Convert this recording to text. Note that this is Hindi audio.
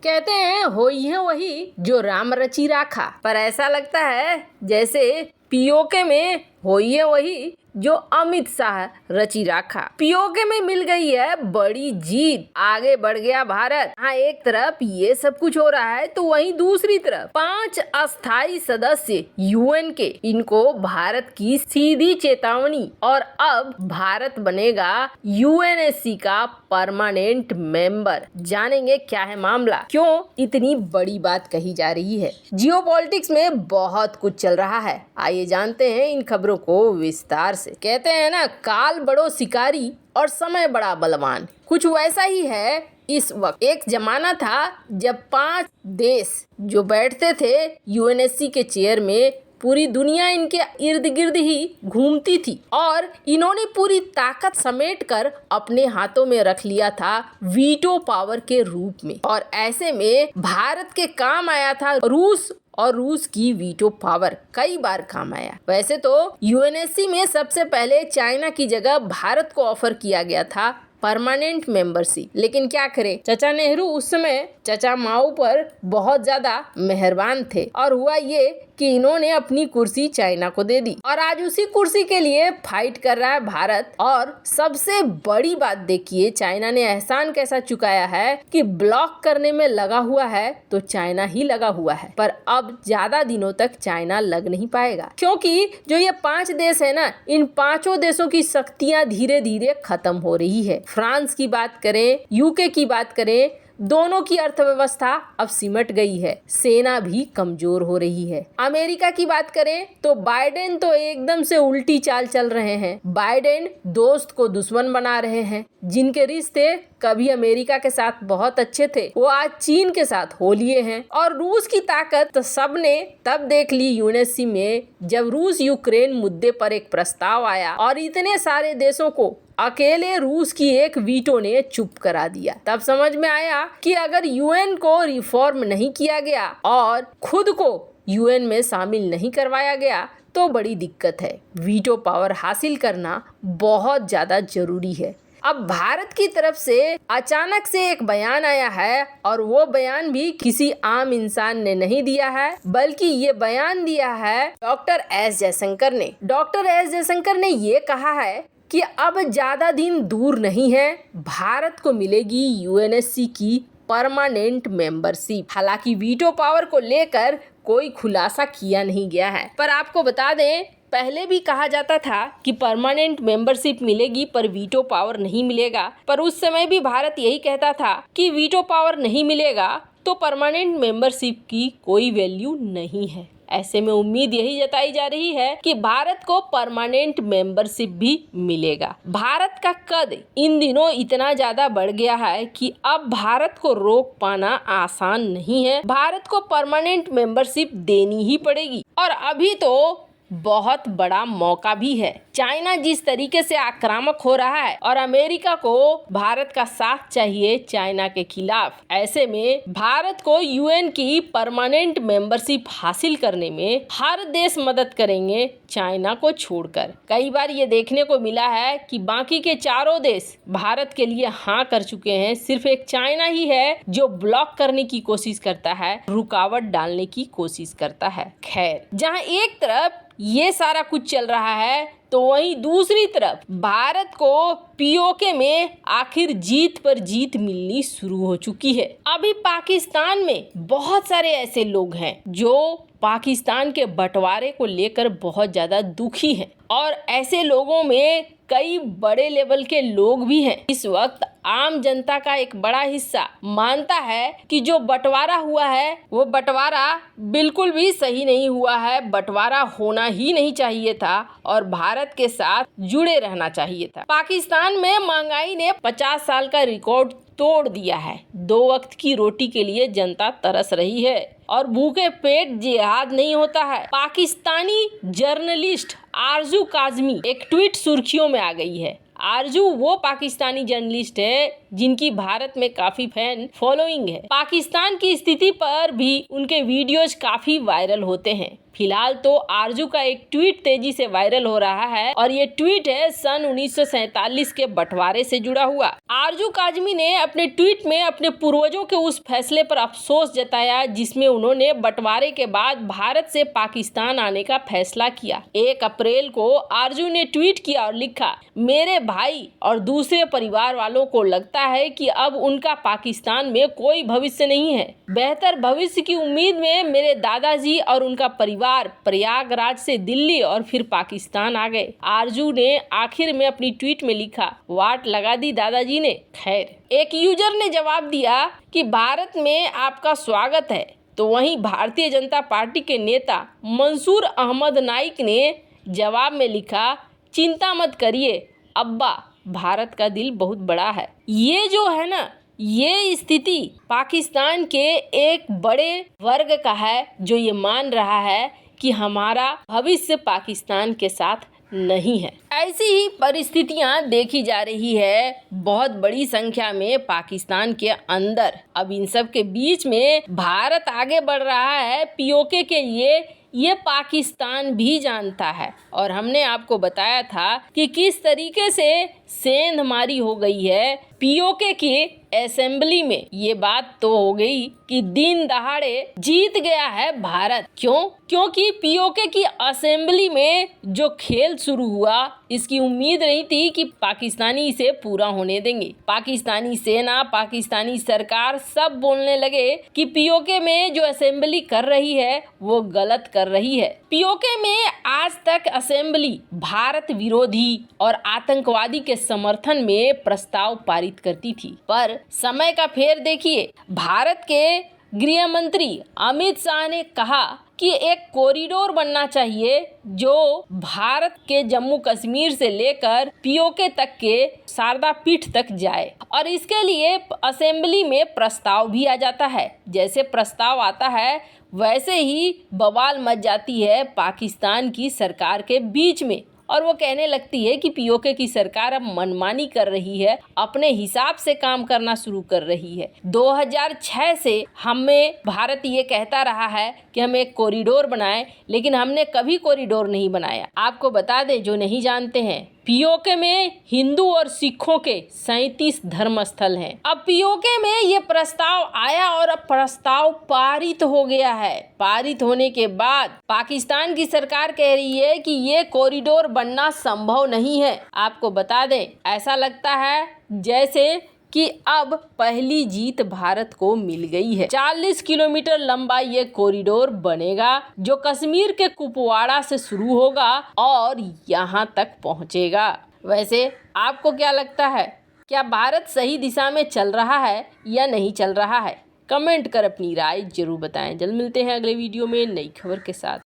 कहते हैं होई है वही जो राम रची राखा, पर ऐसा लगता है जैसे पीओके में होई है वही जो अमित शाह रची राखा। पीओके में मिल गई है बड़ी जीत, आगे बढ़ गया भारत। हाँ, एक तरफ ये सब कुछ हो रहा है तो वहीं दूसरी तरफ 5 अस्थायी सदस्य यूएन के, इनको भारत की सीधी चेतावनी, और अब भारत बनेगा यूएनएससी का परमानेंट मेंबर। जानेंगे क्या है मामला, क्यों इतनी बड़ी बात कही जा रही है। जियोपॉलिटिक्स में बहुत कुछ चल रहा है, आइए जानते हैं इन खबरों को विस्तार से। कहते हैं ना, काल बड़ो शिकारी और समय बड़ा बलवान, कुछ वैसा ही है इस वक्त। एक जमाना था जब 5 देश जो बैठते थे यूएनएससी के चेयर में, पूरी दुनिया इनके इर्द गिर्द ही घूमती थी और इन्होंने पूरी ताकत समेटकर अपने हाथों में रख लिया था वीटो पावर के रूप में। और ऐसे में भारत के काम आया था रूस, और रूस की वीटो पावर कई बार काम आया। वैसे तो यूएनएससी में सबसे पहले चाइना की जगह भारत को ऑफर किया गया था परमानेंट मेंबरशिप, लेकिन क्या करें, चाचा नेहरू उस समय चाचा माओ पर बहुत ज्यादा मेहरबान थे और हुआ ये कि इन्होंने अपनी कुर्सी चाइना को दे दी और आज उसी कुर्सी के लिए फाइट कर रहा है भारत। और सबसे बड़ी बात देखिए, चाइना ने एहसान कैसा चुकाया है कि ब्लॉक करने में लगा हुआ है तो चाइना ही लगा हुआ है, पर अब ज्यादा दिनों तक चाइना लग नहीं पाएगा, क्योंकि जो ये 5 देश है ना, इन 5 देशों की शक्तियां धीरे धीरे खत्म हो रही है। फ्रांस की बात करें, यूके की बात करें, दोनों की अर्थव्यवस्था अब सिमट गई है, सेना भी कमजोर हो रही है। अमेरिका की बात करें तो बाइडेन तो एकदम से उल्टी चाल चल रहे हैं। बाइडेन दोस्त को दुश्मन बना रहे हैं। जिनके रिश्ते कभी अमेरिका के साथ बहुत अच्छे थे, वो आज चीन के साथ हो लिए हैं। और रूस की ताकत तो सबने तब देख ली यूएनएससी में, जब रूस यूक्रेन मुद्दे पर एक प्रस्ताव आया और इतने सारे देशों को अकेले रूस की एक वीटो ने चुप करा दिया। तब समझ में आया कि अगर यूएन को रिफॉर्म नहीं किया गया और खुद को यूएन में शामिल नहीं करवाया गया तो बड़ी दिक्कत है। वीटो पावर हासिल करना बहुत ज्यादा जरूरी है। अब भारत की तरफ से अचानक से एक बयान आया है और वो बयान भी किसी आम इंसान ने नहीं दिया है, बल्कि ये बयान दिया है डॉक्टर एस जयशंकर ने। डॉक्टर एस जयशंकर ने ये कहा है कि अब ज्यादा दिन दूर नहीं है, भारत को मिलेगी यूएनएससी की परमानेंट मेंबरशिप। हालांकि वीटो पावर को लेकर कोई खुलासा किया नहीं गया है, पर आपको बता दें, पहले भी कहा जाता था कि परमानेंट मेंबरशिप मिलेगी पर वीटो पावर नहीं मिलेगा। पर उस समय भी भारत यही कहता था कि वीटो पावर नहीं मिलेगा तो परमानेंट मेंबरशिप की कोई वैल्यू नहीं है। ऐसे में उम्मीद यही जताई जा रही है कि भारत को परमानेंट मेंबरशिप भी मिलेगा। भारत का कद इन दिनों इतना ज्यादा बढ़ गया है कि अब भारत को रोक पाना आसान नहीं है। भारत को परमानेंट मेंबरशिप देनी ही पड़ेगी और अभी तो बहुत बड़ा मौका भी है। चाइना जिस तरीके से आक्रामक हो रहा है और अमेरिका को भारत का साथ चाहिए चाइना के खिलाफ, ऐसे में भारत को यूएन की परमानेंट मेंबरशिप हासिल करने में हर देश मदद करेंगे चाइना को छोड़कर। कई बार ये देखने को मिला है कि बाकी के 4 देश भारत के लिए हाँ कर चुके हैं, सिर्फ एक चाइना ही है जो ब्लॉक करने की कोशिश करता है, रुकावट डालने की कोशिश करता है। खैर, जहाँ एक तरफ ये सारा कुछ चल रहा है तो वहीं दूसरी तरफ भारत को पीओके में आखिर जीत पर जीत मिलनी शुरू हो चुकी है। अभी पाकिस्तान में बहुत सारे ऐसे लोग हैं जो पाकिस्तान के बंटवारे को लेकर बहुत ज्यादा दुखी हैं और ऐसे लोगों में कई बड़े लेवल के लोग भी हैं। इस वक्त आम जनता का एक बड़ा हिस्सा मानता है कि जो बंटवारा हुआ है वो बंटवारा बिल्कुल भी सही नहीं हुआ है, बंटवारा होना ही नहीं चाहिए था और भारत के साथ जुड़े रहना चाहिए था। पाकिस्तान में महंगाई ने 50 साल का रिकॉर्ड तोड़ दिया है। 2 वक्त की रोटी के लिए जनता तरस रही है और भूखे पेट जिहाद नहीं होता है। पाकिस्तानी जर्नलिस्ट आरजू काजमी एक ट्वीट सुर्खियों में आ गई है। आरजू वो पाकिस्तानी जर्नलिस्ट है जिनकी भारत में काफी फैन फॉलोइंग है। पाकिस्तान की स्थिति पर भी उनके वीडियोज काफी वायरल होते हैं। फिलहाल तो आरजू का एक ट्वीट तेजी से वायरल हो रहा है और ये ट्वीट है सन 1947 के बंटवारे से जुड़ा हुआ। आरजू काजमी ने अपने ट्वीट में अपने पूर्वजों के उस फैसले पर अफसोस जताया जिसमें उन्होंने बंटवारे के बाद भारत से पाकिस्तान आने का फैसला किया। 1 अप्रैल को आरजू ने ट्वीट किया और लिखा, मेरे भाई और दूसरे परिवार वालों को लगता है कि अब उनका पाकिस्तान में कोई भविष्य नहीं है। बेहतर भविष्य की उम्मीद में मेरे दादाजी और उनका परिवार प्रयागराज से दिल्ली और फिर पाकिस्तान आ गए। आरजू ने आखिर में अपनी ट्वीट में लिखा, वाट लगा दी दादाजी ने। खैर, एक यूजर ने जवाब दिया कि भारत में आपका स्वागत है। तो वहीं भारतीय जनता पार्टी के नेता मंसूर अहमद नाइक ने जवाब में लिखा, चिंता मत करिए अब्बा, भारत का दिल बहुत बड़ा है। ये जो है ना, ये स्थिति पाकिस्तान के एक बड़े वर्ग का है जो ये मान रहा है कि हमारा भविष्य पाकिस्तान के साथ नहीं है। ऐसी ही परिस्थितियां देखी जा रही है बहुत बड़ी संख्या में पाकिस्तान के अंदर। अब इन सब के बीच में भारत आगे बढ़ रहा है पीओके के लिए, ये पाकिस्तान भी जानता है। और हमने आपको बताया था कि किस तरीके से सेंधमारी हो गई है पीओके की असेंबली में। ये बात तो हो गई कि दिन दहाड़े जीत गया है भारत। क्योंकि पीओके की असेंबली में जो खेल शुरू हुआ, इसकी उम्मीद नहीं थी कि पाकिस्तानी इसे पूरा होने देंगे। पाकिस्तानी सेना, पाकिस्तानी सरकार सब बोलने लगे कि पीओके में जो असेंबली कर रही है वो गलत कर रही है। पीओके में आज तक असेंबली भारत विरोधी और आतंकवादी के समर्थन में प्रस्ताव पारित करती थी, पर समय का फेर देखिए। भारत के गृह मंत्री अमित शाह ने कहा कि एक कॉरिडोर बनना चाहिए जो भारत के जम्मू कश्मीर से लेकर पीओके तक के शारदा पीठ तक जाए, और इसके लिए असेंबली में प्रस्ताव भी आ जाता है। जैसे प्रस्ताव आता है वैसे ही बवाल मच जाती है पाकिस्तान की सरकार के बीच में, और वो कहने लगती है कि पीओके की सरकार अब मनमानी कर रही है, अपने हिसाब से काम करना शुरू कर रही है। 2006 से हमें भारत ये कहता रहा है कि हम एक कॉरिडोर बनाएं, लेकिन हमने कभी कॉरिडोर नहीं बनाया। आपको बता दें जो नहीं जानते हैं, पीओके में हिंदू और सिखों के 37 धर्म स्थल हैं। अब पीओके में ये प्रस्ताव आया और अब प्रस्ताव पारित हो गया है। पारित होने के बाद पाकिस्तान की सरकार कह रही है कि ये कॉरिडोर बनना संभव नहीं है। आपको बता दें, ऐसा लगता है जैसे कि अब पहली जीत भारत को मिल गई है। 40 किलोमीटर लंबा ये कॉरिडोर बनेगा जो कश्मीर के कुपवाड़ा से शुरू होगा और यहाँ तक पहुँचेगा। वैसे आपको क्या लगता है, क्या भारत सही दिशा में चल रहा है या नहीं चल रहा है? कमेंट कर अपनी राय जरूर बताएं। जल्द मिलते हैं अगले वीडियो में नई खबर के साथ।